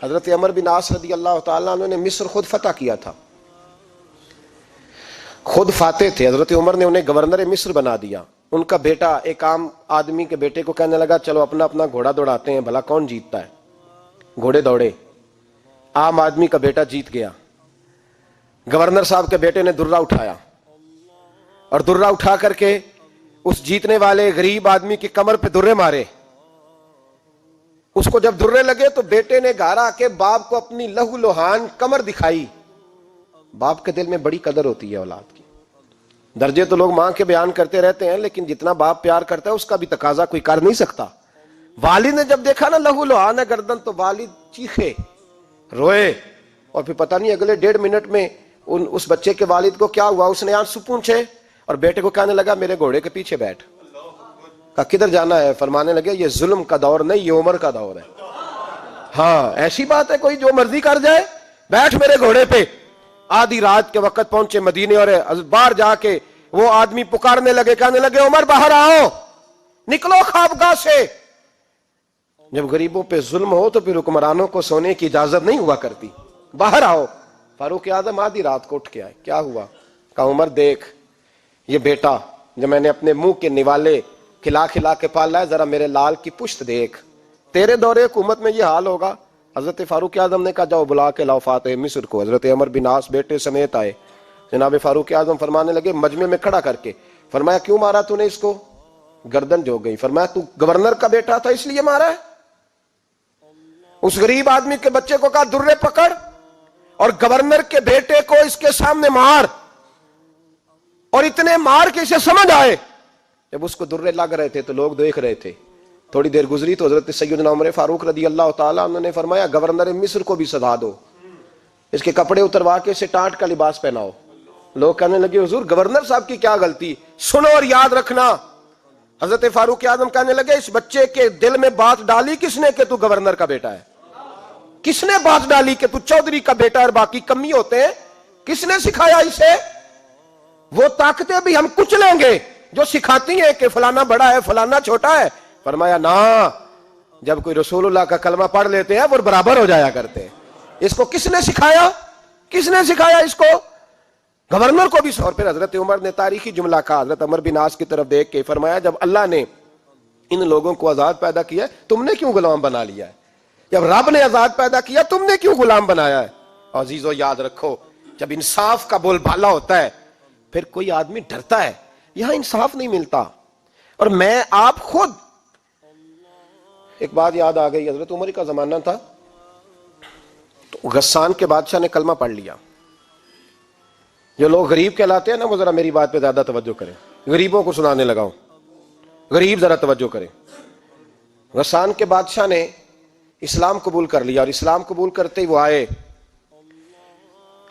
حضرت عمر بن عاص رضی اللہ تعالیٰ عنہ نے مصر خود فتح کیا تھا، خود فاتح تھے. حضرت عمر نے انہیں گورنر مصر بنا دیا. ان کا بیٹا ایک عام آدمی کے بیٹے کو کہنے لگا چلو اپنا اپنا گھوڑا دوڑاتے ہیں، بھلا کون جیتتا ہے. گھوڑے دوڑے، عام آدمی کا بیٹا جیت گیا. گورنر صاحب کے بیٹے نے درہ اٹھایا اور درہ اٹھا کر کے اس جیتنے والے غریب آدمی کی کمر پہ درے مارے. اس کو جب درے لگے تو بیٹے نے گھر آ کے باپ کو اپنی لہو لوہان کمر دکھائی. باپ کے دل میں بڑی قدر ہوتی ہے اولاد کی. درجے تو لوگ ماں کے بیان کرتے رہتے ہیں، لیکن جتنا باپ پیار کرتا ہے اس کا بھی تقاضا کوئی کر نہیں سکتا. والد نے جب دیکھا نا لہو لوہان ہے گردن، تو والد چیخے، روئے، اور پھر پتہ نہیں اگلے 1.5 منٹ میں اس بچے کے والد کو کیا ہوا. اس نے آنسو پونچھے اور بیٹے کو کہنے لگا میرے گھوڑے کے پیچھے بیٹھ. کہا کدھر جانا ہے؟ فرمانے لگے یہ ظلم کا دور نہیں، یہ عمر کا دور ہے. ہاں ایسی بات ہے کوئی جو مرضی کر جائے؟ بیٹھ میرے گھوڑے پہ. آدھی رات کے وقت پہنچے مدینے اور باہر جا کے وہ آدمی پکارنے لگے، کہنے لگے عمر باہر آؤ، نکلو خوابگاہ سے. جب غریبوں پہ ظلم ہو تو پھر حکمرانوں کو سونے کی اجازت نہیں ہوا کرتی. باہر آؤ. فاروق اعظم آدھی رات کو اٹھ کے آئے. کیا ہوا؟ کہا عمر دیکھ یہ بیٹا جو میں نے اپنے منہ کے نوالے کھلا کھلا کے پالا ہے، ذرا میرے لال کی پشت دیکھ. تیرے دور حکومت میں یہ حال ہوگا. حضرت فاروق اعظم نے کہا جاؤ بلا کے لاؤ فاتح مصر کو. حضرت عمر بن عاص بیٹے سمیت آئے. جناب فاروق اعظم فرمانے لگے مجمع میں کھڑا کر کے، فرمایا کیوں مارا تو نے اس کو؟ گردن جو گئی. فرمایا تو گورنر کا بیٹا تھا اس لیے مارا ہے؟ اس غریب آدمی کے بچے کو کہا درے پکڑ اور گورنر کے بیٹے کو اس کے سامنے مار، اور اتنے مار کے اسے سمجھ آئے. جب اس کو درے لگ رہے تھے تو لوگ دیکھ رہے تھے. تھوڑی دیر گزری تو حضرت سیدنا عمر فاروق رضی اللہ تعالیٰ عنہ نے فرمایا گورنر مصر کو بھی سزا دو، اس کے کپڑے اتروا کے اسے ٹانٹ کا لباس پہناؤ. لوگ کہنے لگے حضور گورنر صاحب کی کیا غلطی؟ سنو اور یاد رکھنا. حضرت فاروق اعظم کہنے لگے اس بچے کے دل میں بات ڈالی کس نے کہ تو گورنر کا بیٹا ہے؟ کس نے بات ڈالی کہ تو چودھری کا بیٹا اور باقی کمی ہوتے ہیں؟ کس نے سکھایا اسے؟ وہ طاقتیں بھی ہم کچھ لیں گے جو سکھاتی ہیں کہ فلانا بڑا ہے فلانا چھوٹا ہے. فرمایا نا، جب کوئی رسول اللہ کا کلمہ پڑھ لیتے ہیں وہ برابر ہو جایا کرتے ہیں. اس کو کس نے سکھایا؟ کس نے سکھایا اس کو؟ گورنر کو بھی. اور پھر حضرت عمر نے تاریخی جملہ کہا حضرت عمر بن عاص کی طرف دیکھ کے، فرمایا جب اللہ نے ان لوگوں کو آزاد پیدا کیا ہے تم نے کیوں غلام بنا لیا ہے؟ جب رب نے آزاد پیدا کیا تم نے کیوں غلام بنایا ہے؟ عزیزو یاد رکھو جب انصاف کا بول بالا ہوتا ہے پھر کوئی آدمی ڈرتا ہے. یہاں انصاف نہیں ملتا. اور میں آپ خود ایک بات یاد آ گئی. حضرت عمر کا زمانہ تھا تو غسان کے بادشاہ نے کلمہ پڑھ لیا. جو لوگ غریب کہلاتے ہیں نا وہ ذرا میری بات پہ زیادہ توجہ کریں. غریبوں کو سنانے لگاؤں، غریب ذرا توجہ کریں. غسان کے بادشاہ نے اسلام قبول کر لیا اور اسلام قبول کرتے ہی وہ آئے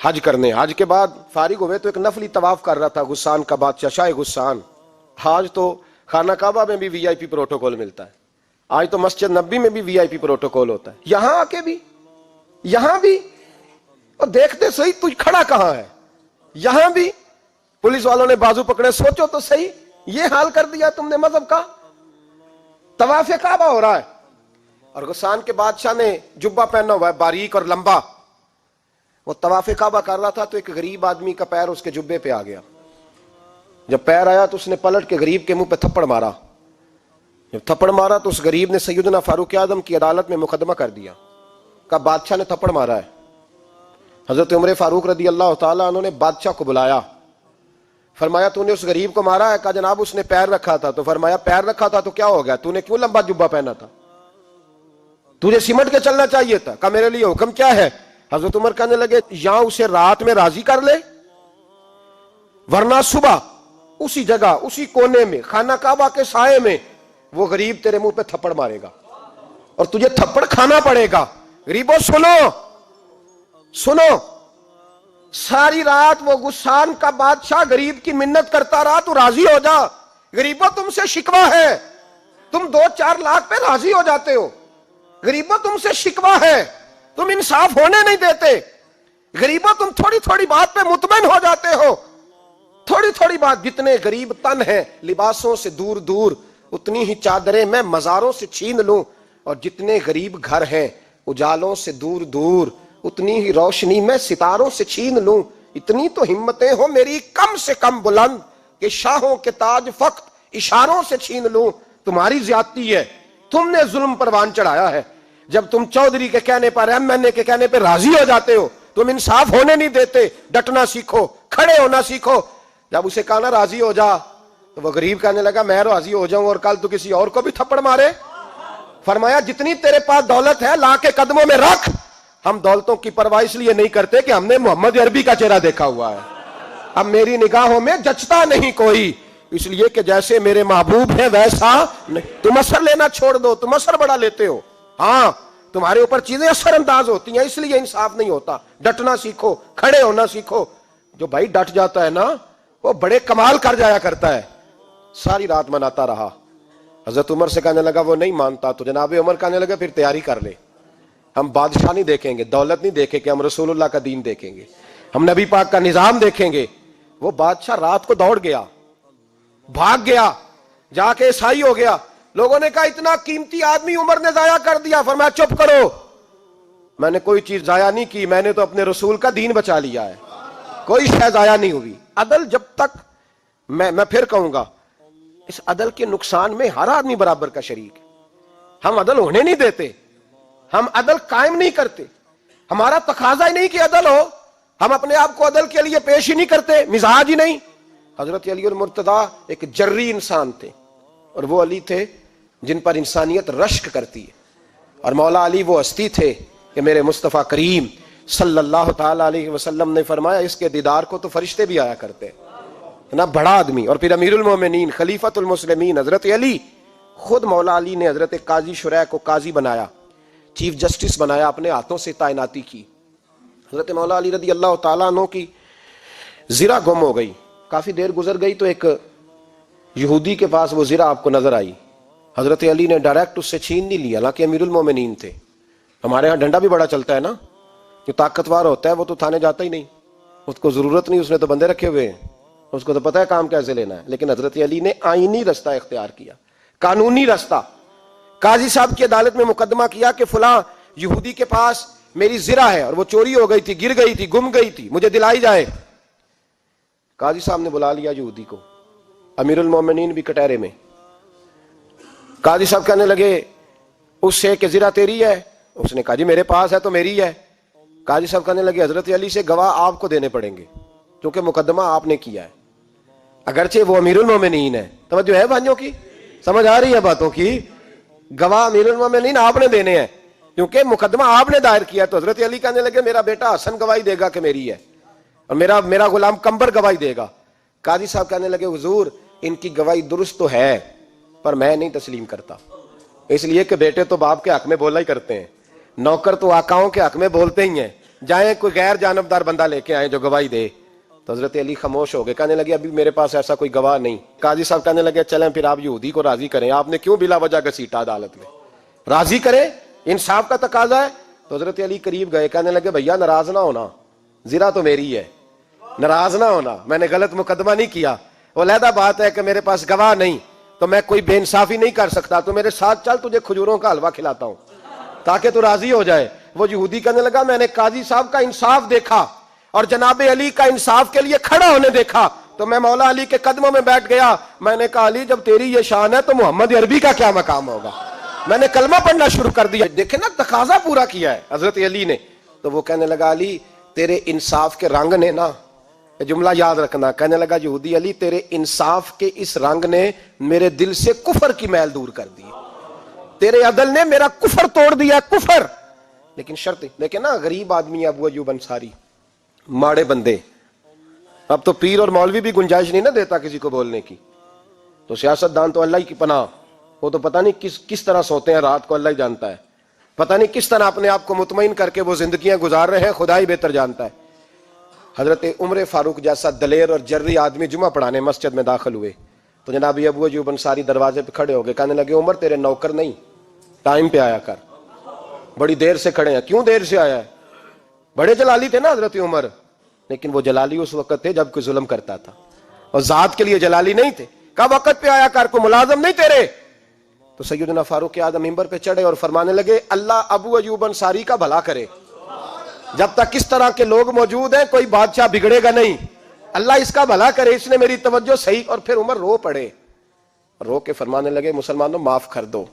حج کرنے. حج کے بعد فارغ ہوئے تو ایک نفلی طواف کر رہا تھا غسان کا بادشاہ شاہ غسان. آج تو خانہ کعبہ میں بھی VIP پروٹوکول ملتا ہے، آج تو مسجد نبی میں بھی VIP پروٹوکول ہوتا ہے. یہاں آ کے بھی، یہاں بھی، اور دیکھتے صحیح تو کھڑا کہاں ہے؟ یہاں بھی پولیس والوں نے بازو پکڑے. سوچو تو صحیح یہ حال کر دیا تم نے مذہب کا. طواف کعبہ ہو رہا ہے اور غسان کے بادشاہ نے جبہ پہنا ہوا ہے باریک اور لمبا. وہ طواف کعبہ کر رہا تھا تو ایک غریب آدمی کا پیر اس کے جبے پہ آ گیا. جب پیر آیا تو اس نے پلٹ کے غریب کے منہ پہ تھپڑ مارا. جب تھپڑ مارا تو اس غریب نے سیدنا فاروق اعظم کی عدالت میں مقدمہ کر دیا. کہا بادشاہ نے تھپڑ مارا ہے. حضرت عمر فاروق رضی اللہ تعالیٰ عنہ نے بادشاہ کو بلایا. فرمایا تو نے اس غریب کو مارا ہے؟ کہا جناب اس نے پیر رکھا تھا. تو فرمایا پیر رکھا تھا تو کیا ہو گیا؟ تو نے کیوں لمبا جبہ پہنا تھا؟ تجھے سمٹ کے چلنا چاہیے تھا. کہا میرے لیے حکم کیا ہے؟ حضرت عمر کہنے لگے یہاں اسے رات میں راضی کر لے، ورنہ صبح اسی جگہ اسی کونے میں خانہ کعبہ کے سائے میں وہ غریب تیرے منہ پہ تھپڑ مارے گا اور تجھے تھپڑ کھانا پڑے گا. غریبوں سنو سنو، ساری رات وہ غسان کا بادشاہ غریب کی منت کرتا رہا تو راضی ہو جا. غریبوں تم سے شکوہ ہے، تم 2-4 لاکھ پہ راضی ہو جاتے ہو. غریبوں تم سے شکوہ ہے، تم انصاف ہونے نہیں دیتے. غریبوں تم تھوڑی تھوڑی بات پہ مطمئن ہو جاتے ہو. تھوڑی تھوڑی بات، جتنے غریب تن ہیں لباسوں سے دور دور اتنی ہی چادریں میں مزاروں سے چھین لوں، اور جتنے غریب گھر ہیں اجالوں سے دور دور اتنی ہی روشنی میں ستاروں سے چھین لوں. اتنی تو ہمتیں ہو میری کم سے کم بلند کہ شاہوں کے تاج فقط اشاروں سے چھین لوں. تمہاری زیادتی ہے, تم نے ظلم پروان چڑھایا ہے. جب تم چودھری کے کہنے پر, ایم این اے کے کہنے پہ راضی ہو جاتے ہو, تم انصاف ہونے نہیں دیتے. ڈٹنا سیکھو, کھڑے ہونا سیکھو. جب اسے کہا نا راضی ہو جا, تو وہ غریب کہنے لگا میں راضی ہو جاؤں اور کل تو کسی اور کو بھی تھپڑ مارے. فرمایا جتنی تیرے پاس دولت ہے لا کے قدموں میں رکھ. ہم دولتوں کی پرواہ اس لیے نہیں کرتے کہ ہم نے محمد عربی کا چہرہ دیکھا ہوا ہے. اب میری نگاہوں میں جچتا نہیں کوئی, اس لیے کہ جیسے میرے محبوب ہیں ویسا نہیں. تم اثر لینا چھوڑ دو, تم اثر بڑا لیتے ہو. ہاں تمہارے اوپر چیزیں اثر انداز ہوتی ہیں, اس لیے انصاف نہیں ہوتا. ڈٹنا سیکھو, کھڑے ہونا سیکھو. جو بھائی ڈٹ جاتا ہے نا وہ بڑے کمال کر جایا کرتا ہے. ساری رات مناتا رہا. حضرت عمر سے کہنے لگا وہ نہیں مانتا, تو جناب عمر کہنے لگا پھر تیاری کر لے. ہم بادشاہ نہیں دیکھیں گے, دولت نہیں دیکھیں گے, ہم رسول اللہ کا دین دیکھیں گے, ہم نبی پاک کا نظام دیکھیں گے. وہ بادشاہ رات کو دوڑ گیا, بھاگ گیا, جا کے عیسائی ہو گیا. لوگوں نے کہا اتنا قیمتی آدمی عمر نے ضائع کر دیا. فرمایا چپ کرو, میں نے کوئی چیز ضائع نہیں کی, میں نے تو اپنے رسول کا دین بچا لیا ہے. کوئی شے ضائع نہیں ہوئی. عدل جب تک, میں پھر کہوں گا, اس عدل کے نقصان میں ہر آدمی برابر کا شریک ہے. ہم عدل ہونے نہیں دیتے, ہم عدل قائم نہیں کرتے. ہمارا تقاضا ہی نہیں کہ عدل ہو, ہم اپنے آپ کو عدل کے لیے پیش ہی نہیں کرتے, مزاج ہی نہیں. حضرت علی المرتضیٰ ایک جری انسان تھے, اور وہ علی تھے جن پر انسانیت رشک کرتی ہے. اور مولا علی وہ ہستی تھے کہ میرے مصطفیٰ کریم صلی اللہ تعالی علیہ وسلم نے فرمایا اس کے دیدار کو تو فرشتے بھی آیا کرتے. نا بڑا آدمی, اور پھر امیر المومنین خلیفۃ المسلمین حضرت علی. خود مولا علی نے حضرت قاضی شریح کو قاضی بنایا, چیف جسٹس بنایا, اپنے ہاتھوں سے تعیناتی کی. حضرت مولا علی رضی اللہ تعالیٰ عنہ کی زرہ گم ہو گئی. کافی دیر گزر گئی تو ایک یہودی کے پاس وہ زرہ آپ کو نظر آئی. حضرت علی نے ڈائریکٹ اس سے چھین نہیں لیا, حالانکہ امیر المومنین تھے. ہمارے ہاں ڈنڈا بھی بڑا چلتا ہے نا, جو طاقتور ہوتا ہے وہ تو تھانے جاتا ہی نہیں, اس کو ضرورت نہیں, اس نے تو بندے رکھے ہوئے ہیں, اس کو تو پتہ ہے کام کیسے لینا ہے. لیکن حضرت علی نے آئینی رستہ اختیار کیا, قانونی رستہ. قاضی صاحب کی عدالت میں مقدمہ کیا کہ فلاں یہودی کے پاس میری زرہ ہے اور وہ چوری ہو گئی تھی, گر گئی تھی, گم گئی تھی, مجھے دلائی جائے. قاضی صاحب نے بلا لیا یہودی کو, امیر المومنین بھی کٹہرے میں. قاضی صاحب کہنے لگے اس سے کہ زرہ تیری ہے؟ اس نے کہا جی میرے پاس ہے تو میری ہے. قاضی صاحب کہنے لگے حضرت علی سے گواہ آپ کو دینے پڑیں گے کیونکہ مقدمہ آپ نے کیا ہے, اگرچہ وہ امیر المومنین ہے. توجہ ہے بھائیوں کی, سمجھ آ رہی ہے باتوں کی؟ گواہ امیر المومنین آپ نے دینے ہیں کیونکہ مقدمہ آپ نے دائر کیا. تو حضرت علی کہنے لگے میرا بیٹا حسن گواہی دے گا کہ میری ہے, اور میرا غلام کمبر گواہی دے گا. قاضی صاحب کہنے لگے حضور ان کی گواہی درست تو ہے پر میں نہیں تسلیم کرتا, اس لیے کہ بیٹے تو باپ کے حق میں بولا ہی کرتے ہیں, نوکر تو آقاؤں کے حق میں بولتے ہی ہیں. جائیں کوئی غیر جانبدار بندہ لے کے آئے جو گواہی دے. تو حضرت علی خاموش ہو گئے, کہنے لگے ابھی میرے پاس ایسا کوئی گواہ نہیں. قاضی صاحب کہنے لگے چلیں پھر آپ یہودی کو راضی کریں, آپ نے کیوں بلا وجہ گھسیٹا عدالت میں, راضی کریں, انصاف کا تقاضا ہے. تو حضرت علی قریب گئے, کہنے لگے بھیا ناراض نہ ہونا, زرہ تو میری ہے, ناراض نہ ہونا, میں نے غلط مقدمہ نہیں کیا. وہ علیحدہ بات ہے کہ میرے پاس گواہ نہیں تو میں کوئی بے انصافی نہیں کر سکتا, تو میرے ساتھ چل تجھے کھجوروں کا حلوہ کھلاتا ہوں تاکہ تو راضی ہو جائے. وہ یہودی کہنے لگا میں نے قاضی صاحب کا انصاف دیکھا اور جناب علی کا انصاف کے لیے کھڑا ہونے دیکھا تو میں مولا علی کے قدموں میں بیٹھ گیا. میں نے کہا علی جب تیری یہ شان ہے تو محمد عربی کا کیا مقام ہوگا. میں نے کلمہ پڑھنا شروع کر دیا. دیکھیں نا تقاضا پورا کیا ہے حضرت علی نے. تو وہ کہنے لگا علی تیرے انصاف کے رنگ نے نا, جملہ یاد رکھنا, کہنے لگا یہودی علی تیرے انصاف کے اس رنگ نے میرے دل سے کفر کی میل دور کر دی, تیرے عدل نے میرا کفر توڑ دیا, کفر. لیکن شرط دیکھیں نا, غریب آدمی ابو ایوب انصاری, ماڑے بندے, اب تو پیر اور مولوی بھی گنجائش نہیں نہ دیتا کسی کو بولنے کی. تو سیاست دان تو اللہ ہی کی پناہ, وہ تو پتہ نہیں کس طرح سوتے ہیں رات کو, اللہ ہی جانتا ہے. پتہ نہیں کس طرح اپنے آپ کو مطمئن کر کے وہ زندگیاں گزار رہے ہیں, خدا ہی بہتر جانتا ہے. حضرت عمر فاروق جیسا دلیر اور جرری آدمی جمعہ پڑھانے مسجد میں داخل ہوئے تو جناب ابو ایوب انصاری دروازے پہ کھڑے ہو گئے, کہنے لگے عمر تیرے نوکر نہیں, ٹائم پہ آیا کر, بڑی دیر سے کھڑے ہیں. کیوں دیر سے آیا ہے؟ بڑے جلالی تھے نا حضرت عمر, لیکن وہ جلالی اس وقت تھے جب کوئی ظلم کرتا تھا, اور ذات کے لیے جلالی نہیں تھے. کہا وقت پہ آیا کر, کو ملازم نہیں تیرے. تو سیدنا فاروق اعظم منبر پہ چڑھے اور فرمانے لگے اللہ ابو ایوب انصاری کا بھلا کرے، جب تک اس طرح کے لوگ موجود ہیں کوئی بادشاہ بگڑے گا نہیں، اللہ اس کا بھلا کرے، اس نے میری توجہ صحیح۔ اور پھر عمر رو پڑے، رو کے فرمانے لگے مسلمانوں معاف کر دو،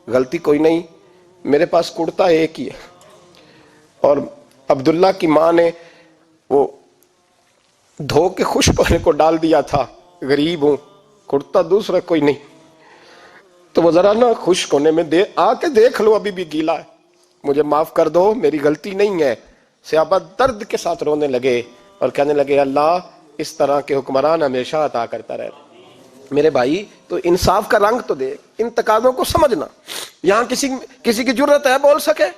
غلطی کوئی نہیں، میرے پاس کرتا ایک ہی ہے، اور عبداللہ کی ماں نے وہ دھو کے خشک ہونے کو ڈال دیا تھا، غریب ہوں، کرتا دوسرا کوئی نہیں، تو وہ ذرا نا خشک ہونے میں آ کے دیکھ لو ابھی بھی گیلا ہے، مجھے معاف کر دو، میری غلطی نہیں ہے۔ صحابہ درد کے ساتھ رونے لگے اور کہنے لگے اللہ اس طرح کے حکمران ہمیشہ عطا کرتا رہے۔ میرے بھائی تو انصاف کا رنگ تو دیکھ، ان تقاضوں کو سمجھنا۔ یہاں کسی کی جرت ہے بول سکے،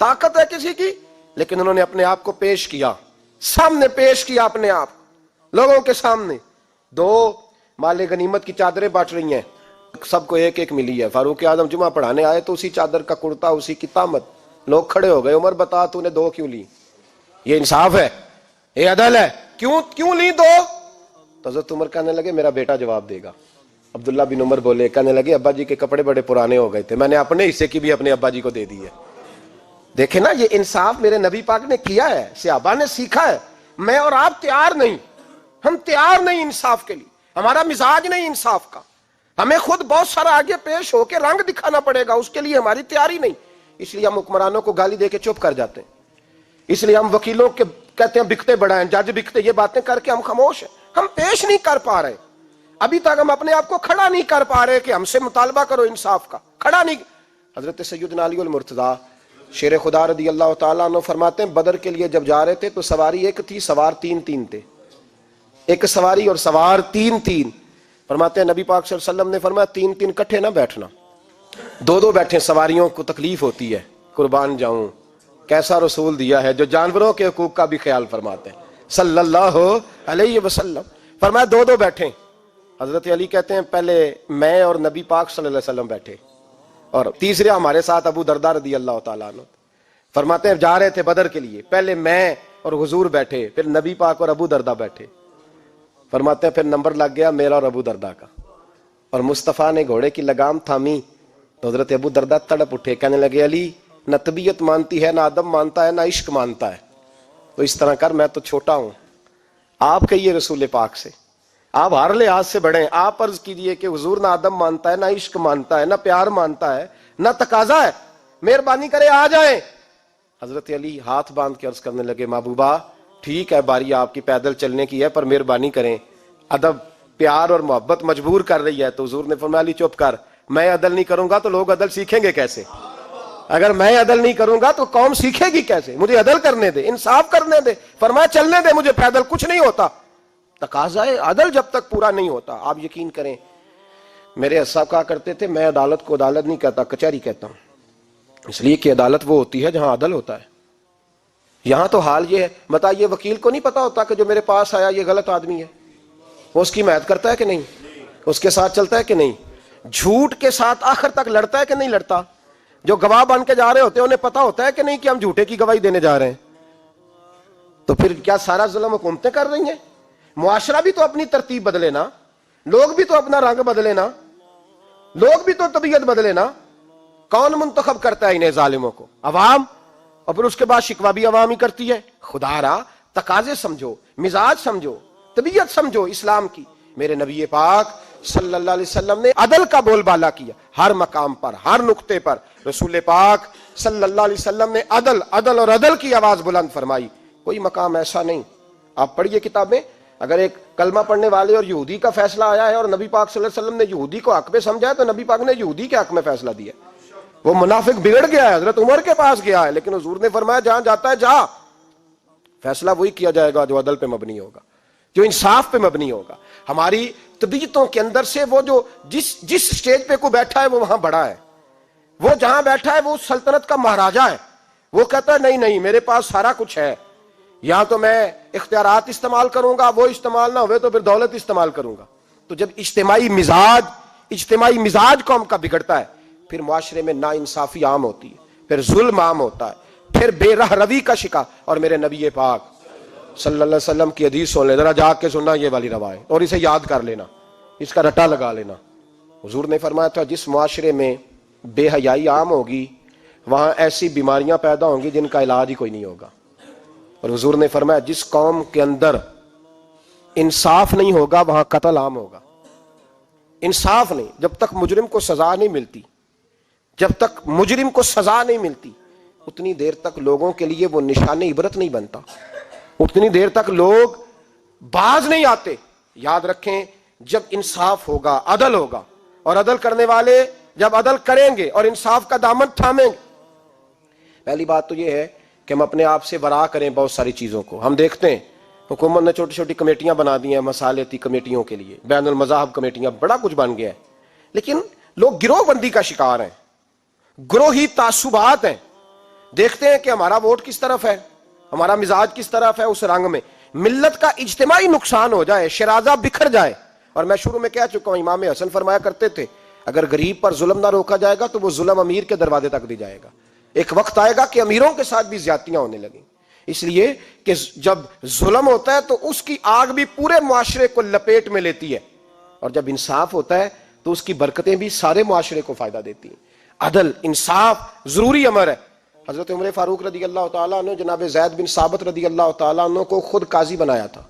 طاقت ہے کسی کی، لیکن انہوں نے اپنے آپ کو پیش کیا، سامنے پیش کیا اپنے آپ لوگوں کے سامنے۔ دو مال غنیمت کی چادریں بانٹ رہی ہیں، سب کو ایک ایک ملی ہے۔ فاروق اعظم جمعہ پڑھانے آئے تو اسی چادر کا کرتا، اسی کی تامت، لوگ کھڑے ہو گئے، عمر بتا تو نے دو کیوں لی؟ یہ انصاف ہے، یہ عدل ہے، کیوں لی دو؟ تو حضرت عمر کہنے لگے میرا بیٹا جواب دے گا۔ عبداللہ بن عمر بولے، کہنے لگے ابا جی کے کپڑے بڑے پرانے ہو گئے تھے، میں نے اپنے حصے کی بھی اپنے ابا جی کو دے دی ہے۔ دیکھیں نا، یہ انصاف میرے نبی پاک نے کیا ہے، صحابہ نے سیکھا ہے۔ میں اور آپ تیار نہیں، ہم تیار نہیں انصاف کے لیے، ہمارا مزاج نہیں انصاف کا، ہمیں خود بہت سارا آگے پیش ہو کے رنگ دکھانا پڑے گا، اس کے لیے ہماری تیاری نہیں۔ اس لیے ہم حکمرانوں کو گالی دے کے چپ کر جاتے ہیں، اس لیے ہم وکیلوں کے کہتے ہیں بکتے بڑا ہیں، جج بکتے، یہ باتیں کر کے ہم خاموش ہیں، ہم پیش نہیں کر پا رہے، ابھی تک ہم اپنے آپ کو کھڑا نہیں کر پا رہے کہ ہم سے مطالبہ کرو انصاف کا، کھڑا نہیں۔ حضرت سیدنا علی المرتضیٰ شیر خدا رضی اللہ تعالیٰ عنہ فرماتے ہیں بدر کے لیے جب جا رہے تھے تو سواری ایک تھی، سوار تین تھے، ایک سواری اور سوار تین۔ فرماتے ہیں نبی پاک صلی اللہ علیہ وسلم نے فرمایا تین کٹھے نہ بیٹھنا، دو بیٹھیں، سواریوں کو تکلیف ہوتی ہے، قربان جاؤں کیسا رسول دیا ہے جو جانوروں کے حقوق کا بھی خیال فرماتے ہیں صلی اللہ علیہ وسلم۔ فرمایا دو بیٹھیں۔ حضرت علی کہتے ہیں پہلے میں اور نبی پاک صلی اللہ علیہ وسلم بیٹھے، اور تیسرے ہمارے ساتھ ابو درداء رضی اللہ تعالیٰ عنہ۔ فرماتے ہیں جا رہے تھے بدر کے لیے، پہلے میں اور حضور بیٹھے، پھر نبی پاک اور ابو درداء بیٹھے۔ فرماتے ہیں پھر نمبر لگ گیا میرا اور ابو درداء کا، اور مصطفیٰ نے گھوڑے کی لگام تھامی تو حضرت ابو درداء تڑپ اٹھے، کہنے لگے علی نہ طبیعت مانتی ہے، نہ ادب مانتا ہے، نہ عشق مانتا ہے، تو اس طرح کر، میں تو چھوٹا ہوں، آپ کہیے رسول پاک سے، آپ ہر لحاظ سے بڑے ہیں، آپ عرض کیجئے کہ حضور نہ ادب مانتا ہے، نہ عشق مانتا ہے، نہ پیار مانتا ہے، نہ تقاضا ہے، مہربانی کرے آ جائیں۔ حضرت علی ہاتھ باندھ کے عرض کرنے لگے محبوبہ ٹھیک ہے، باری آپ کی پیدل چلنے کی ہے، پر مہربانی کریں، ادب پیار اور محبت مجبور کر رہی ہے۔ تو حضور نے فرمایا علی چپ کر، میں عدل نہیں کروں گا تو لوگ عدل سیکھیں گے کیسے؟ اگر میں عدل نہیں کروں گا تو قوم سیکھے گی کیسے؟ مجھے عدل کرنے دے، انصاف کرنے دے۔ فرمایا چلنے دے مجھے پیدل، کچھ نہیں ہوتا، تقاضا ہے عدل جب تک پورا نہیں ہوتا۔ آپ یقین کریں میرے اساتذہ کہا کرتے تھے میں عدالت کو عدالت نہیں کہتا، کچہری کہتا ہوں، اس لیے کہ عدالت وہ ہوتی ہے جہاں عدل ہوتا ہے۔ یہاں تو حال یہ ہے، بتائیے وکیل کو نہیں پتا ہوتا کہ جو میرے پاس آیا یہ غلط آدمی ہے، وہ اس کی حمایت کرتا ہے کہ نہیں، اس کے ساتھ چلتا ہے کہ نہیں، جھوٹ کے ساتھ آخر تک لڑتا ہے کہ نہیں لڑتا؟ جو گواہ بن کے جا رہے ہوتے ہیں انہیں پتا ہوتا ہے کہ نہیں کہ ہم جھوٹے کی گواہی دینے جا رہے ہیں؟ تو پھر کیا سارا ظلم حکومتیں کر رہی ہیں؟ معاشرہ بھی تو اپنی ترتیب بدلے نا، لوگ بھی تو اپنا رنگ بدلے نا، لوگ بھی تو طبیعت بدلے نا۔ کون منتخب کرتا ہے انہیں ظالموں کو؟ عوام، اور پھر اس کے بعد شکوہ بھی عوام ہی کرتی ہے۔ خدا را تقاضے سمجھو، مزاج سمجھو، طبیعت سمجھو اسلام کی۔ میرے نبی پاک صلی اللہ علیہ وسلم نے عدل کا بول بالا کیا، ہر مقام پر، ہر نقطے پر رسول پاک صلی اللہ علیہ وسلم نے عدل اور عدل کی آواز بلند فرمائی۔ کوئی مقام ایسا نہیں، آپ پڑھیے کتابیں، اگر ایک کلمہ پڑھنے والے اور یہودی کا فیصلہ آیا ہے اور نبی پاک صلی اللہ علیہ وسلم نے یہودی کو حق میں سمجھا ہے تو نبی پاک نے یہودی کے حق میں فیصلہ دیا۔ وہ منافق بگڑ گیا ہے، حضرت عمر کے پاس گیا ہے، لیکن حضور نے فرمایا جہاں جاتا ہے جا، فیصلہ وہی کیا جائے گا جو عدل پہ مبنی ہوگا، جو انصاف پہ مبنی ہوگا۔ ہماری طبیعتوں کے اندر سے وہ جو جس سٹیج پہ کوئی بیٹھا ہے وہ وہاں بڑا ہے، وہ جہاں بیٹھا ہے وہ سلطنت کا مہاراجہ ہے، وہ کہتا ہے نہیں میرے پاس سارا کچھ ہے، یہاں تو میں اختیارات استعمال کروں گا، وہ استعمال نہ ہوئے تو پھر دولت استعمال کروں گا۔ تو جب اجتماعی مزاج قوم کا بگڑتا ہے پھر معاشرے میں نا انصافی عام ہوتی ہے، پھر ظلم عام ہوتا ہے، پھر بے راہ روی کا شکار۔ اور میرے نبی پاک صلی اللہ علیہ وسلم کی حدیث سن لے ذرا، جا کے سننا یہ والی روایت، اور اسے یاد کر لینا، اس کا رٹا لگا لینا۔ حضور نے فرمایا تھا جس معاشرے میں بے حیائی عام ہوگی وہاں ایسی بیماریاں پیدا ہوں گی جن کا علاج ہی کوئی نہیں ہوگا. اور حضور نے فرمایا جس قوم کے اندر انصاف نہیں ہوگا وہاں قتل عام ہوگا. انصاف نہیں، جب تک مجرم کو سزا نہیں ملتی، جب تک مجرم کو سزا نہیں ملتی اتنی دیر تک لوگوں کے لیے وہ نشان عبرت نہیں بنتا، اتنی دیر تک لوگ باز نہیں آتے. یاد رکھیں جب انصاف ہوگا، عدل ہوگا، اور عدل کرنے والے جب عدل کریں گے اور انصاف کا دامن تھامیں گے. پہلی بات تو یہ ہے کہ ہم اپنے آپ سے ورا کریں بہت ساری چیزوں کو. ہم دیکھتے ہیں حکومت نے چھوٹی چھوٹی کمیٹیاں بنا دی ہیں مصالحتی کمیٹیوں کے لیے، بین المذاہب کمیٹیاں، بڑا کچھ بن گیا ہے، لیکن لوگ گروہ بندی کا شکار ہیں، گروہی تعصبات ہیں. دیکھتے ہیں کہ ہمارا ووٹ کس طرف ہے، ہمارا مزاج کس طرف ہے، اس رنگ میں ملت کا اجتماعی نقصان ہو جائے، شرازہ بکھر جائے. اور میں شروع میں کہہ چکا ہوں، امام حسن فرمایا کرتے تھے اگر غریب پر ظلم نہ روکا جائے گا تو وہ ظلم امیر کے دروازے تک بھی جائے گا. ایک وقت آئے گا کہ امیروں کے ساتھ بھی زیادتیاں ہونے لگیں، اس لیے کہ جب ظلم ہوتا ہے تو اس کی آگ بھی پورے معاشرے کو لپیٹ میں لیتی ہے، اور جب انصاف ہوتا ہے تو اس کی برکتیں بھی سارے معاشرے کو فائدہ دیتی ہیں. عدل، انصاف ضروری امر ہے. حضرت عمر فاروق رضی اللہ تعالیٰ عنہ جناب زید بن ثابت رضی اللہ تعالیٰ عنہ کو خود قاضی بنایا تھا.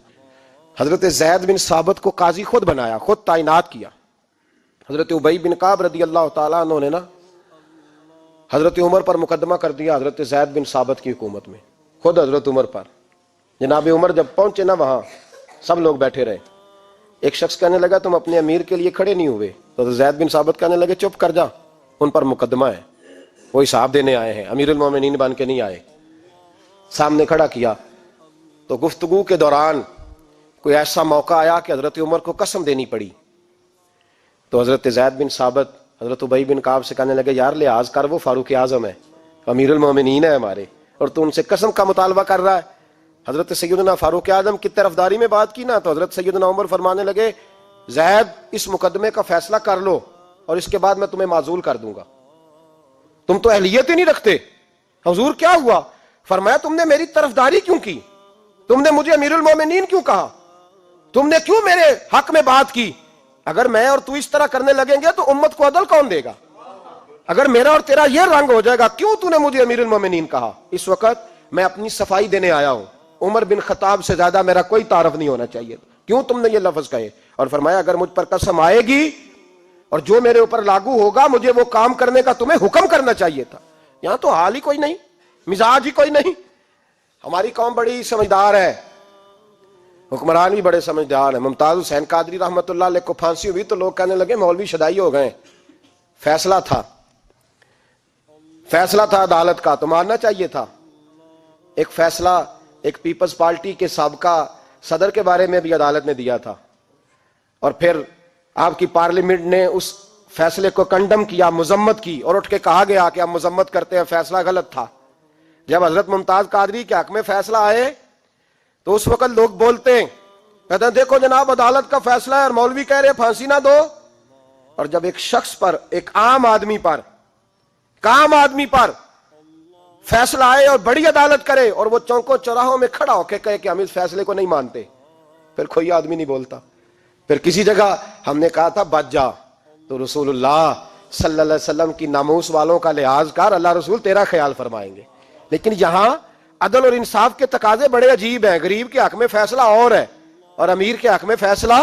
حضرت زید بن ثابت کو قاضی خود بنایا، خود تعینات کیا. حضرت ابی بن کعب رضی اللہ تعالیٰ عنہ نے نا حضرت عمر پر مقدمہ کر دیا حضرت زید بن ثابت کی حکومت میں، خود حضرت عمر پر. جناب عمر جب پہنچے نا وہاں سب لوگ بیٹھے رہے. ایک شخص کہنے لگا تم اپنے امیر کے لیے کھڑے نہیں ہوئے، تو زید بن ثابت کہنے لگے چپ کر جا، ان پر مقدمہ ہے، وہ حساب دینے آئے ہیں، امیر المومنین بن کے نہیں آئے. سامنے کھڑا کیا تو گفتگو کے دوران کوئی ایسا موقع آیا کہ حضرت عمر کو قسم دینی پڑی. تو حضرت زید بن ثابت حضرت ابی بن کعب سے کہنے لگے یار لحاظ کر، وہ فاروق اعظم ہے، امیر المومنین ہے ہمارے، اور تو ان سے قسم کا مطالبہ کر رہا ہے. حضرت سیدنا فاروق اعظم کی طرفداری میں بات کی نا تو حضرت سیدنا عمر فرمانے لگے زید اس مقدمے کا فیصلہ کر لو اور اس کے بعد میں تمہیں معزول کر دوں گا، تم تو اہلیت ہی نہیں رکھتے. حضور کیا ہوا؟ فرمایا تم نے میری طرفداری کیوں کی، تم نے مجھے امیر المومنین کیوں کہا، تم نے کیوں میرے حق میں بات کی؟ اگر میں اور تو اس طرح کرنے لگیں گے تو امت کو عدل کون دے گا؟ اگر میرا اور تیرا یہ رنگ ہو جائے گا، کیوں تو نے مجھے امیر المومنین کہا؟ اس وقت میں اپنی صفائی دینے آیا ہوں، عمر بن خطاب سے زیادہ میرا کوئی تعارف نہیں ہونا چاہیے، کیوں تم نے یہ لفظ کہے؟ اور فرمایا اگر مجھ پر قسم آئے گی اور جو میرے اوپر لاگو ہوگا مجھے وہ کام کرنے کا تمہیں حکم کرنا چاہیے تھا. یہاں تو حال ہی کوئی نہیں، مزاج ہی کوئی نہیں. ہماری قوم بڑی سمجھدار ہے، حکمران بھی بڑے سمجھدار ہیں. ممتاز حسین قادری رحمۃ اللہ علیہ کو پھانسی ہوئی تو لوگ کہنے لگے مولوی شدائی ہو گئے. فیصلہ تھا عدالت کا تو ماننا چاہیے تھا. ایک فیصلہ ایک پیپلز پارٹی کے سابقہ صدر کے بارے میں بھی عدالت نے دیا تھا، اور پھر آپ کی پارلیمنٹ نے اس فیصلے کو کنڈم کیا، مذمت کی، اور اٹھ کے کہا گیا کہ ہم مذمت کرتے ہیں، فیصلہ غلط تھا. جب حضرت ممتاز قادری کے حق میں فیصلہ آئے تو اس وقت لوگ بولتے ہیں، کہتے ہیں دیکھو جناب عدالت کا فیصلہ ہے اور مولوی کہہ رہے پھانسی نہ دو. اور جب ایک شخص پر، ایک عام آدمی پر فیصلہ آئے اور بڑی عدالت کرے اور وہ چوکوں چوراہوں میں کھڑا ہو کے کہے کہ ہم اس فیصلے کو نہیں مانتے، پھر کوئی آدمی نہیں بولتا. پھر کسی جگہ ہم نے کہا تھا بچ جا، تو رسول اللہ صلی اللہ علیہ وسلم کی ناموس والوں کا لحاظ کر، اللہ رسول تیرا خیال فرمائیں گے. لیکن یہاں عدل اور انصاف کے تقاضے بڑے عجیب ہیں. غریب کے حق میں فیصلہ اور ہے اور امیر کے حق میں فیصلہ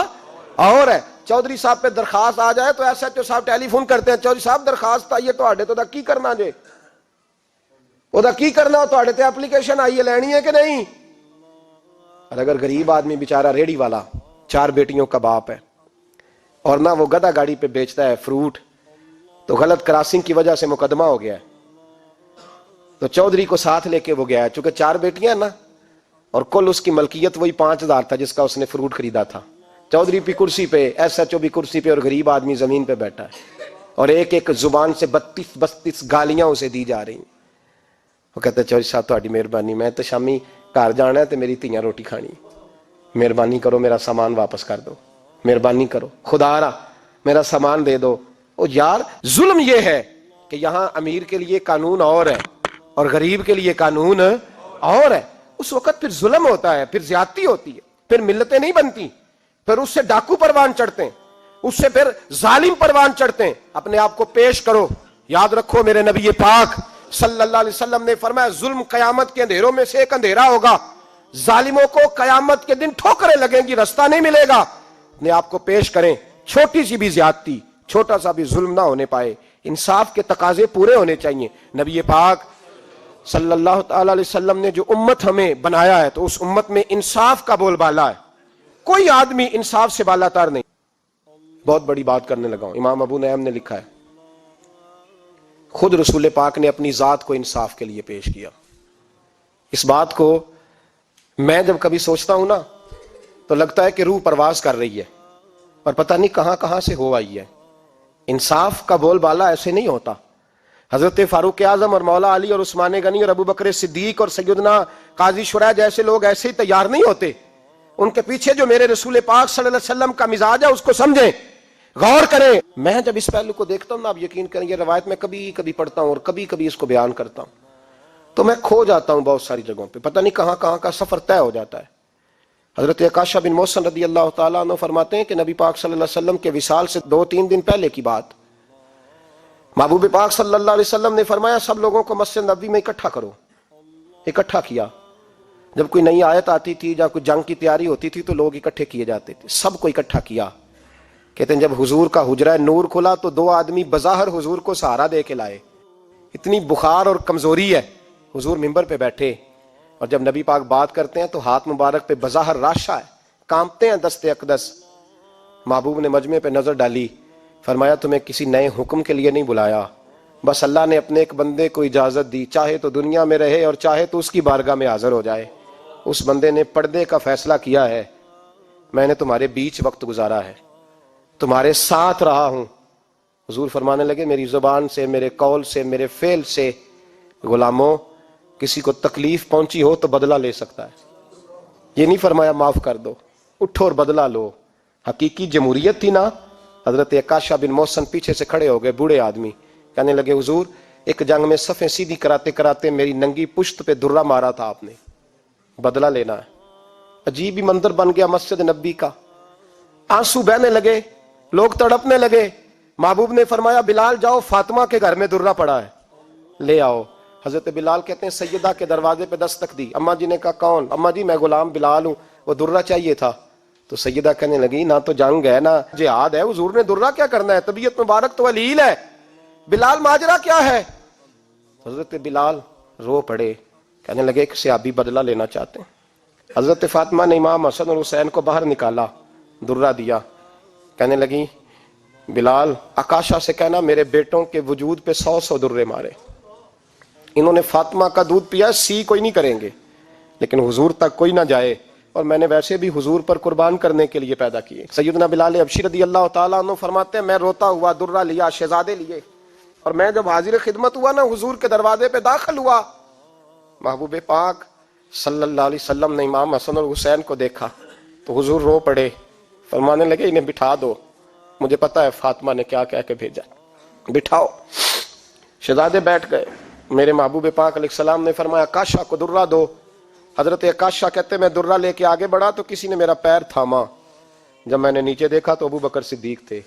اور ہے. چودھری صاحب پہ درخواست آ جائے تو ایس ایچ او صاحب ٹیلی فون کرتے ہیں، چودھری صاحب درخواست آئیے تو کی کرنا جے، وہ کی کرنا ہو تے اپلیکیشن آئیے لینی ہے کہ نہیں. اور اگر غریب آدمی بیچارہ ریڑی والا 4 بیٹیوں کا باپ ہے اور نہ وہ گدھا گاڑی پہ بیچتا ہے فروٹ، تو غلط کراسنگ کی وجہ سے مقدمہ ہو گیا ہے، تو چودھری کو ساتھ لے کے وہ گیا ہے، چونکہ 4 بیٹیاں نا اور کل اس کی ملکیت وہی 5000 تھا جس کا اس نے فروٹ خریدا تھا. چودھری بھی کرسی پہ، ایس ایچ او بھی کرسی پہ، اور غریب آدمی زمین پہ بیٹھا ہے، اور ایک ایک زبان سے 32 گالیاں اسے دی جا رہی. وہ کہتے ہیں چودھری صاحب تہاڈی مہربانی، میں تو شامی گھر جانا ہے تو میری تیاں روٹی کھانی، مہربانی کرو میرا سامان واپس کر دو، مہربانی کرو خدا را میرا سامان دے دو. او یار ظلم یہ ہے کہ یہاں امیر کے لیے قانون اور ہے اور غریب کے لیے قانون اور ہے. اس وقت پھر ظلم ہوتا ہے، پھر زیادتی ہوتی ہے، پھر ملتیں نہیں بنتی، پھر اس سے ڈاکو پروان چڑھتے ہیں. اس سے پھر ظالم پروان چڑھتے ہیں. اپنے آپ کو پیش کرو. یاد رکھو میرے نبی پاک صلی اللہ علیہ وسلم نے فرمایا ظلم قیامت کے اندھیروں میں سے ایک اندھیرا ہوگا. ظالموں کو قیامت کے دن ٹھوکریں لگیں گی, رستہ نہیں ملے گا. اپنے آپ کو پیش کریں. چھوٹی سی بھی زیادتی, چھوٹا سا بھی ظلم نہ ہونے پائے. انصاف کے تقاضے پورے ہونے چاہیے. نبی پاک صلی اللہ تعالی علیہ وسلم نے جو امت ہمیں بنایا ہے تو اس امت میں انصاف کا بول بالا ہے. کوئی آدمی انصاف سے بالا تر نہیں. بہت بڑی بات کرنے لگا ہوں. امام ابو نعیم نے لکھا ہے, خود رسول پاک نے اپنی ذات کو انصاف کے لیے پیش کیا. اس بات کو میں جب کبھی سوچتا ہوں نا تو لگتا ہے کہ روح پرواز کر رہی ہے, پر پتہ نہیں کہاں کہاں سے ہو آئی ہے. انصاف کا بول بالا ایسے نہیں ہوتا. حضرت فاروق اعظم اور مولا علی اور عثمان غنی اور ابو بکر صدیق اور سیدنا قاضی شرح جیسے لوگ ایسے ہی تیار نہیں ہوتے. ان کے پیچھے جو میرے رسول پاک صلی اللہ علیہ وسلم کا مزاج ہے اس کو سمجھیں, غور کریں. میں جب اس پہلو کو دیکھتا ہوں نا, آپ یقین کریں, یہ روایت میں کبھی کبھی پڑھتا ہوں اور کبھی کبھی اس کو بیان کرتا ہوں تو میں کھو جاتا ہوں بہت ساری جگہوں پہ. پتہ نہیں کہاں کہاں کا سفر طے ہو جاتا ہے. حضرت عکاشہ بن محصن رضی اللہ تعالیٰ عنہ فرماتے ہیں کہ نبی پاک صلی اللہ علیہ وسلم کے وصال سے 2-3 دن پہلے کی بات, محبوب پاک صلی اللہ علیہ وسلم نے فرمایا سب لوگوں کو مسجد نبوی میں اکٹھا کرو. اکٹھا کیا. جب کوئی نئی آیت آتی تھی یا کوئی جنگ کی تیاری ہوتی تھی تو لوگ اکٹھے کیے جاتے تھے. سب کو اکٹھا کیا. کہتے ہیں جب حضور کا حجرہ نور کھلا تو 2 آدمی بظاہر حضور کو سہارا دے کے لائے. اتنی بخار اور کمزوری ہے. حضور منبر پہ بیٹھے اور جب نبی پاک بات کرتے ہیں تو ہاتھ مبارک پہ بظاہر راشا ہے, کانپتے ہیں دستے اقدس. محبوب نے مجمع پہ نظر ڈالی, فرمایا تمہیں کسی نئے حکم کے لیے نہیں بلایا, بس اللہ نے اپنے ایک بندے کو اجازت دی, چاہے تو دنیا میں رہے اور چاہے تو اس کی بارگاہ میں حاضر ہو جائے. اس بندے نے پردے کا فیصلہ کیا ہے. میں نے تمہارے بیچ وقت گزارا ہے, تمہارے ساتھ رہا ہوں. حضور فرمانے لگے میری زبان سے, میرے قول سے, میرے فعل سے غلاموں کسی کو تکلیف پہنچی ہو تو بدلہ لے سکتا ہے. یہ نہیں فرمایا معاف کر دو, اٹھو اور بدلہ لو. حقیقی جمہوریت تھی نا. حضرت عکاشہ بن محصن پیچھے سے کھڑے ہو گئے, بوڑھے آدمی, کہنے لگے حضور ایک جنگ میں صفیں سیدھی کراتے کراتے میری ننگی پشت پہ درہ مارا تھا آپ نے, بدلہ لینا ہے. عجیب ہی منظر بن گیا مسجد نبی کا. آنسو بہنے لگے, لوگ تڑپنے لگے. محبوب نے فرمایا بلال جاؤ, فاطمہ کے گھر میں درہ پڑا ہے, لے آؤ. حضرت بلال کہتے ہیں سیدہ کے دروازے پہ دستک دی. اماں جی نے کہا کون؟ اماں جی میں غلام بلال ہوں, وہ درہ چاہیے تھا. تو سیدہ کہنے لگی نہ تو جنگ ہے نہ جہاد ہے, حضور نے درہ کیا کرنا ہے, طبیعت مبارک تو علیل ہے. بلال ماجرا کیا ہے؟ حضرت بلال رو پڑے, کہنے لگے ایک صحابی بدلہ لینا چاہتے ہیں. حضرت فاطمہ نے امام حسن اور حسین کو باہر نکالا, درہ دیا. کہنے لگی بلال عکاشہ سے کہنا میرے بیٹوں کے وجود پہ 100 درے مارے. انہوں نے فاطمہ کا دودھ پیا, سی کوئی نہیں کریں گے لیکن حضور تک کوئی نہ جائے, اور میں نے ویسے بھی حضور پر قربان کرنے کے لیے پیدا کیے. سیدنا بلال حبشی رضی اللہ تعالیٰ عنہ فرماتے ہیں میں روتا ہوا درہ لیا, شہزادے لیے, اور میں جب حاضر خدمت ہوا نا حضور کے دروازے پہ داخل ہوا, محبوب پاک صلی اللہ علیہ وسلم نے امام حسن اور حسین کو دیکھا تو حضور رو پڑے, فرمانے لگے انہیں بٹھا دو, مجھے پتا ہے فاطمہ نے کیا کہہ کے بھیجا, بٹھاؤ. شہزادے بیٹھ گئے. میرے محبوب پاک علیہ السلام نے فرمایا عکاشہ کو درہ دو. حضرت عکاشہ کہتے میں درہ لے کے آگے بڑھا تو کسی نے میرا پیر تھاما. جب میں نے نیچے دیکھا تو ابو بکر صدیق تھے.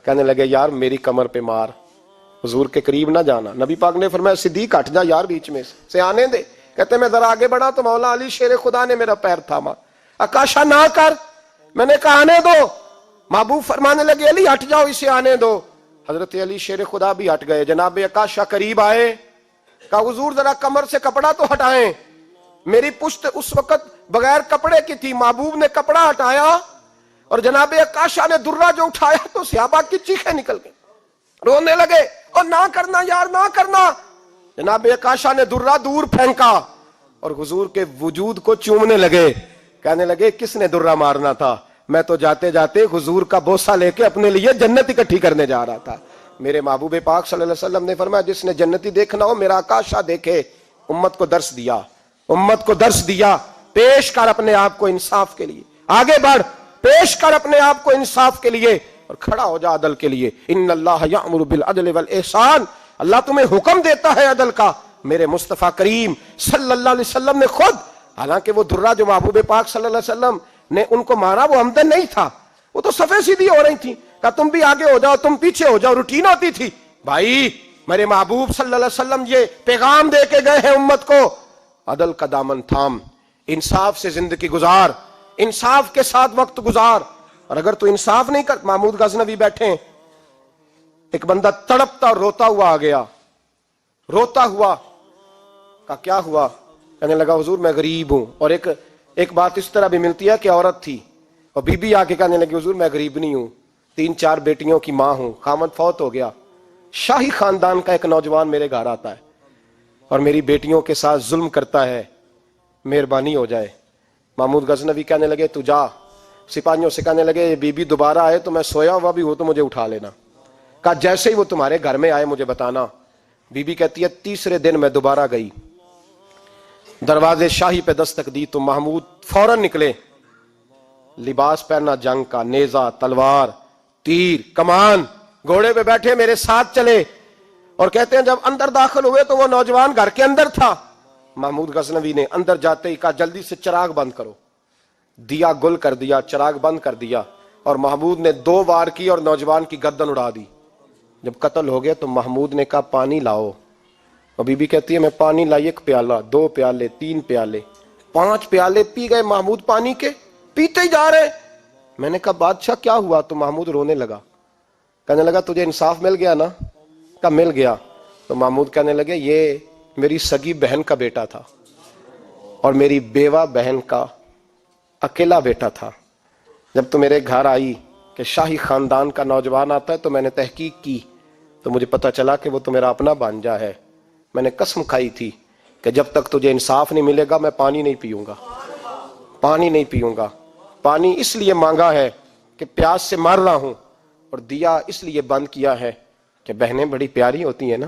کہنے لگے یار میری کمر پہ مار, حضور کے قریب نہ جانا. نبی پاک نے فرمایا صدیق ہٹ جا یار, بیچ میں سے آنے دے. کہتے میں ذرا آگے بڑھا تو مولا علی شیر خدا نے میرا پیر تھاما. عکاشہ نہ کر, میں نے کہا آنے دو. محبوب فرمانے لگے علی ہٹ جاؤ, اسے آنے دو. حضرت علی شیر خدا بھی ہٹ گئے. جناب عکاشہ قریب آئے, کہا حضور ذرا کمر سے کپڑا تو ہٹائیں, میری پشت اس وقت بغیر کپڑے کی تھی. محبوب نے کپڑا ہٹایا اور جناب عکاشہ نے درہ جو اٹھایا تو صحابہ کی چیخیں نکل گئی, رونے لگے اور نہ کرنا یار نہ کرنا. جناب عکاشہ نے درہ دور پھینکا اور حضور کے وجود کو چومنے لگے. کہنے لگے کس نے درہ مارنا تھا, میں تو جاتے جاتے حضور کا بوسہ لے کے اپنے لیے جنت اکٹھی کرنے جا رہا تھا. میرے محبوب پاک صلی اللہ علیہ وسلم نے فرمایا جس نے جنتی دیکھنا ہو میرا عکاشہ دیکھے. امت کو درس دیا, امت کو درس دیا. پیش کر اپنے آپ کو انصاف کے لیے, آگے بڑھ, پیش کر اپنے آپ کو انصاف کے لیے اور کھڑا ہو جا عدل کے لیے. ان اللہ یأمر بالعدل والاحسان, اللہ تمہیں حکم دیتا ہے عدل کا. میرے مصطفیٰ کریم صلی اللہ علیہ وسلم نے خود, حالانکہ وہ درہ جو محبوب پاک صلی اللہ علیہ وسلم نے ان کو مارا وہ عمدن نہیں تھا, وہ تو صفیں سیدھی ہو رہی تھی, کہا تم بھی آگے ہو جاؤ, تم پیچھے ہو جاؤ, روٹین ہوتی تھی. بھائی میرے محبوب صلی اللہ علیہ وسلم یہ پیغام دے کے گئے ہیں امت کو, عدل کا دامن تھام, انصاف سے زندگی گزار, انصاف کے ساتھ وقت گزار. اور اگر تو انصاف نہیں کر, محمود غزنوی بیٹھے ہیں, ایک بندہ تڑپتا اور روتا ہوا آ گیا, روتا ہوا, کہا کیا ہوا؟ کہنے لگا حضور میں غریب ہوں. اور ایک بات اس طرح بھی ملتی ہے کہ عورت تھی اور بی بی آ کے کہنے لگی حضور میں غریب نہیں ہوں, 3-4 بیٹیوں کی ماں ہوں, خامد فوت ہو گیا. شاہی خاندان کا ایک نوجوان میرے گھر آتا ہے اور میری بیٹیوں کے ساتھ ظلم کرتا ہے, مہربانی ہو جائے. محمود غزنوی کہنے لگے تو جا, سپاہیوں سے کہنے لگے بی بی دوبارہ آئے تو میں سویا ہوا بھی ہوں تو مجھے اٹھا لینا. کہا جیسے ہی وہ تمہارے گھر میں آئے مجھے بتانا. بی بی کہتی ہے تیسرے دن میں دوبارہ گئی, دروازے شاہی پہ دستک دی تو محمود فوراً نکلے, لباس پہنا جنگ کا, نیزہ, تلوار, تیر, کمان, گھوڑے پہ بیٹھے میرے ساتھ چلے. اور کہتے ہیں جب اندر داخل ہوئے تو وہ نوجوان گھر کے اندر تھا. محمود غزنوی نے اندر جاتے ہی کہا جلدی سے چراغ بند کرو, دیا گل کر دیا, چراغ بند کر دیا, اور محمود نے 2 وار کی اور نوجوان کی گردن اڑا دی. جب قتل ہو گیا تو محمود نے کہا پانی لاؤ, اور بی بی کہتی ہے میں پانی لائی, 1 پیالہ, 2 پیالے, 3 پیالے, 5 پیالے پی گئے محمود پانی کے, پیتے ہی جا رہے. میں نے کہا بادشاہ کیا ہوا؟ تو محمود رونے لگا, کہنے لگا تجھے انصاف مل گیا نا؟ کہا مل گیا. تو محمود کہنے لگے یہ میری سگی بہن کا بیٹا تھا اور میری بیوہ بہن کا اکیلا بیٹا تھا. جب تو میرے گھر آئی کہ شاہی خاندان کا نوجوان آتا ہے تو میں نے تحقیق کی تو مجھے پتا چلا کہ وہ تو میرا اپنا بھانجا ہے. میں نے قسم کھائی تھی کہ جب تک تجھے انصاف نہیں ملے گا میں پانی نہیں پیوں گا, پانی نہیں پیوں گا. پانی اس لیے مانگا ہے کہ پیاس سے مر رہا ہوں, اور دیا اس لیے بند کیا ہے کہ بہنیں بڑی پیاری ہوتی ہیں نا,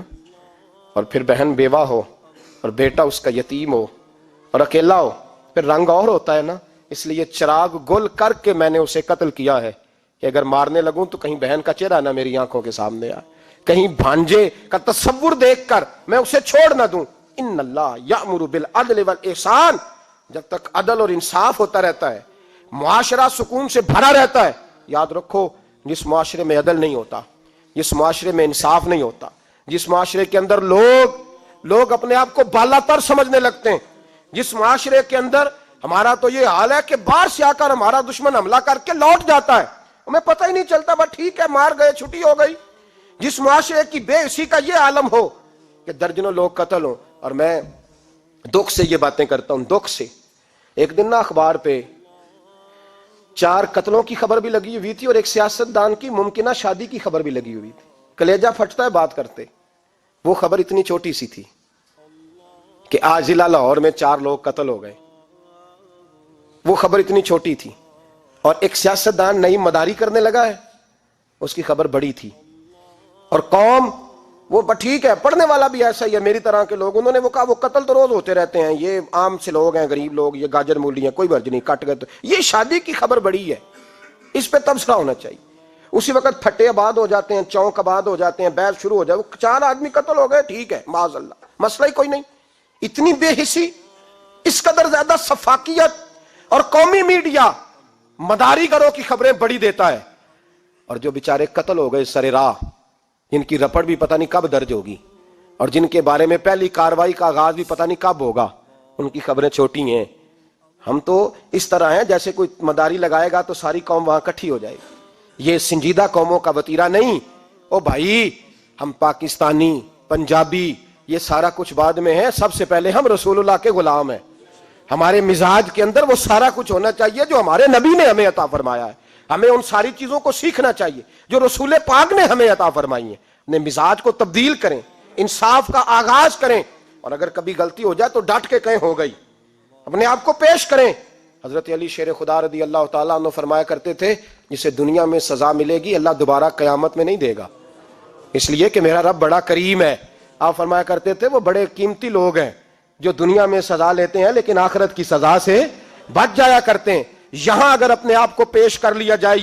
اور پھر بہن بیوہ ہو اور بیٹا اس کا یتیم ہو اور اکیلا ہو پھر رنگ اور ہوتا ہے نا. اس لیے چراغ گل کر کے میں نے اسے قتل کیا ہے کہ اگر مارنے لگوں تو کہیں بہن کا چہرہ نہ میری آنکھوں کے سامنے آئے, کہیں بھانجے کا تصور دیکھ کر میں اسے چھوڑ نہ دوں. ان اللہ یأمر بالعدل والاحسان, جب تک عدل اور انصاف ہوتا رہتا ہے, معاشرہ سکون سے بھرا رہتا ہے. یاد رکھو جس معاشرے میں عدل نہیں ہوتا, جس معاشرے میں انصاف نہیں ہوتا, جس معاشرے کے اندر لوگ اپنے آپ کو بالا تر سمجھنے لگتے ہیں, جس معاشرے کے اندر ہمارا تو یہ حال ہے کہ باہر سے آ کر ہمارا دشمن حملہ کر کے لوٹ جاتا ہے, ہمیں پتہ ہی نہیں چلتا, بس ٹھیک ہے مار گئے چھٹی ہو گئی. جس معاشرے کی بے حسی کا یہ عالم ہو کہ درجنوں لوگ قتل ہوں. اور میں دکھ سے یہ باتیں کرتا ہوں, دکھ سے. ایک دن نا اخبار پہ 4 قتلوں کی خبر بھی لگی ہوئی تھی اور ایک سیاستدان کی ممکنہ شادی کی خبر بھی لگی ہوئی تھی. کلیجہ پھٹتا ہے بات کرتے. وہ خبر اتنی چھوٹی سی تھی کہ آج ضلع لاہور میں 4 لوگ قتل ہو گئے. وہ خبر اتنی چھوٹی تھی, اور ایک سیاستدان نئی مداری کرنے لگا ہے, اس کی خبر بڑی تھی. اور قوم وہ ٹھیک ہے, پڑھنے والا بھی ایسا ہی ہے میری طرح کے لوگ, انہوں نے وہ کہا وہ قتل تو روز ہوتے رہتے ہیں, یہ عام سے لوگ ہیں, غریب لوگ, یہ گاجر مولی ہیں, کوئی مرض نہیں, کٹ گئے تو یہ شادی کی خبر بڑی ہے, اس پہ تبصرہ ہونا چاہیے. اسی وقت پھٹے آباد ہو جاتے ہیں, چونک آباد ہو جاتے ہیں, بحث شروع ہو جائے, وہ 4 آدمی قتل ہو گئے, ٹھیک ہے معاذ اللہ, مسئلہ ہی کوئی نہیں. اتنی بے حسی, اس قدر زیادہ سفاکیت, اور قومی میڈیا مداری گروہ کی خبریں بڑی دیتا ہے. اور جو بیچارے قتل ہو گئے سر راہ, جن کی رپٹ بھی پتہ نہیں کب درج ہوگی, اور جن کے بارے میں پہلی کاروائی کا آغاز بھی پتہ نہیں کب ہوگا, ان کی خبریں چھوٹی ہیں. ہم تو اس طرح ہیں جیسے کوئی مداری لگائے گا تو ساری قوم وہاں اکٹھی ہو جائے گی. یہ سنجیدہ قوموں کا وتیرہ نہیں. او بھائی, ہم پاکستانی, پنجابی, یہ سارا کچھ بعد میں ہے, سب سے پہلے ہم رسول اللہ کے غلام ہیں. ہمارے مزاج کے اندر وہ سارا کچھ ہونا چاہیے جو ہمارے نبی نے ہمیں عطا فرمایا ہے. ہمیں ان ساری چیزوں کو سیکھنا چاہیے جو رسول پاک نے ہمیں عطا فرمائی ہیں. اپنے مزاج کو تبدیل کریں, انصاف کا آغاز کریں, اور اگر کبھی غلطی ہو جائے تو ڈٹ کے کہیں ہو گئی, اپنے آپ کو پیش کریں. حضرت علی شیر خدا رضی اللہ تعالیٰ عنہ فرمایا کرتے تھے جسے دنیا میں سزا ملے گی اللہ دوبارہ قیامت میں نہیں دے گا, اس لیے کہ میرا رب بڑا کریم ہے. آپ فرمایا کرتے تھے وہ بڑے قیمتی لوگ ہیں جو دنیا میں سزا لیتے ہیں لیکن آخرت کی سزا سے بچ جایا کرتے ہیں. یہاں اگر اپنے آپ کو پیش کر لیا جائے,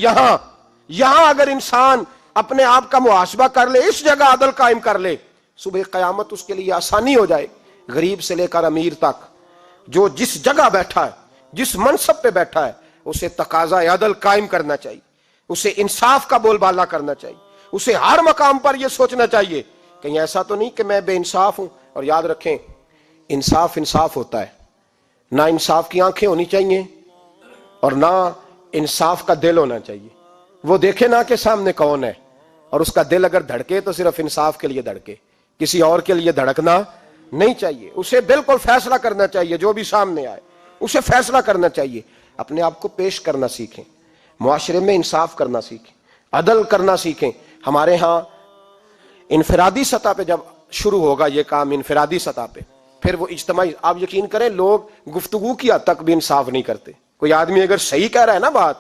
یہاں اگر انسان اپنے آپ کا محاسبہ کر لے, اس جگہ عدل قائم کر لے, صبح قیامت اس کے لیے آسانی ہو جائے. غریب سے لے کر امیر تک جو جس جگہ بیٹھا ہے, جس منصب پہ بیٹھا ہے, اسے تقاضا عدل قائم کرنا چاہیے. اسے انصاف کا بول بالا کرنا چاہیے، اسے ہر مقام پر یہ سوچنا چاہیے کہیں ایسا تو نہیں کہ میں بے انصاف ہوں۔ اور یاد رکھیں انصاف انصاف ہوتا ہے، نہ انصاف کی آنکھیں ہونی چاہیے اور نہ انصاف کا دل ہونا چاہیے۔ وہ دیکھے نہ کہ سامنے کون ہے، اور اس کا دل اگر دھڑکے تو صرف انصاف کے لیے دھڑکے، کسی اور کے لیے دھڑکنا نہیں چاہیے۔ اسے بالکل فیصلہ کرنا چاہیے، جو بھی سامنے آئے اسے فیصلہ کرنا چاہیے۔ اپنے آپ کو پیش کرنا سیکھیں، معاشرے میں انصاف کرنا سیکھیں، عدل کرنا سیکھیں۔ ہمارے ہاں انفرادی سطح پہ جب شروع ہوگا یہ کام، انفرادی سطح پہ، پھر وہ اجتماعی، آپ یقین کریں لوگ گفتگو کی حد تک بھی انصاف نہیں کرتے۔ کوئی آدمی اگر صحیح کہہ رہا ہے نا بات،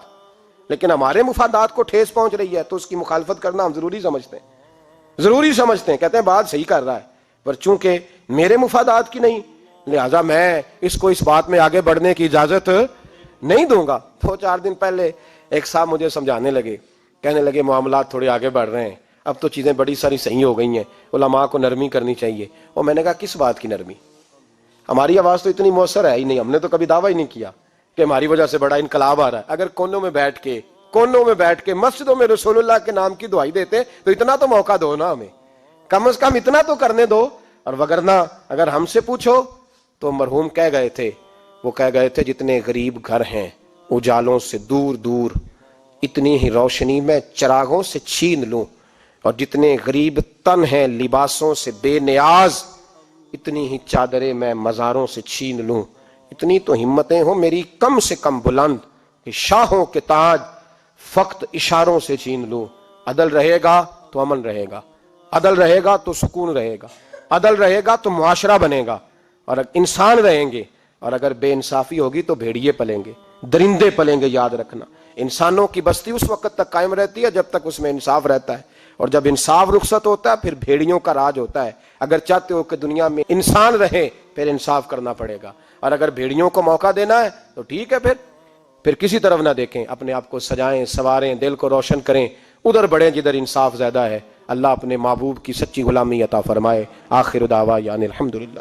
لیکن ہمارے مفادات کو ٹھیس پہنچ رہی ہے، تو اس کی مخالفت کرنا ہم ضروری سمجھتے ہیں، کہتے ہیں بات صحیح کر رہا ہے، پر چونکہ میرے مفادات کی نہیں، لہذا میں اس کو اس بات میں آگے بڑھنے کی اجازت نہیں دوں گا۔ 2-4 دن پہلے ایک صاحب مجھے سمجھانے لگے، کہنے لگے معاملات تھوڑے آگے بڑھ رہے ہیں، اب تو چیزیں بڑی ساری صحیح ہو گئی ہیں، علماء کو نرمی کرنی چاہیے۔ اور میں نے کہا کس بات کی نرمی؟ ہماری آواز تو اتنی مؤثر ہے ہی نہیں، ہم نے تو کبھی دعویٰ ہی نہیں کیا کہ ہماری وجہ سے بڑا انقلاب آ رہا ہے۔ اگر کونوں میں بیٹھ کے مسجدوں میں رسول اللہ کے نام کی دعائی دیتے تو اتنا تو موقع دو نا ہمیں، کم از کم اتنا تو کرنے دو۔ اور وگرنہ اگر ہم سے پوچھو تو مرحوم کہہ گئے تھے جتنے غریب گھر ہیں اجالوں سے دور دور، اتنی ہی روشنی میں چراغوں سے چھین لوں، اور جتنے غریب تن ہیں لباسوں سے بے نیاز، اتنی ہی چادریں میں مزاروں سے چھین لوں۔ اتنی تو ہمتیں ہوں میری کم سے کم بلند کہ شاہوں کے تاج فقط اشاروں سے چھین لوں۔ عدل رہے گا تو امن رہے گا، عدل رہے گا تو سکون رہے گا، عدل رہے گا تو معاشرہ بنے گا، اور انسان رہیں گے۔ اور اگر بے انصافی ہوگی تو بھیڑیے پلیں گے، درندے پلیں گے۔ یاد رکھنا انسانوں کی بستی اس وقت تک قائم رہتی ہے جب تک اس میں انصاف رہتا ہے، اور جب انصاف رخصت ہوتا ہے پھر بھیڑیوں کا راج ہوتا ہے۔ اگر چاہتے ہو کہ دنیا میں انسان رہے پھر انصاف کرنا پڑے گا، اور اگر بھیڑیوں کو موقع دینا ہے تو ٹھیک ہے، پھر کسی طرف نہ دیکھیں، اپنے آپ کو سجائیں، سواریں، دل کو روشن کریں، ادھر بڑھیں جدھر انصاف زیادہ ہے۔ اللہ اپنے محبوب کی سچی غلامی عطا فرمائے۔ آخر دعوانا الحمدللہ۔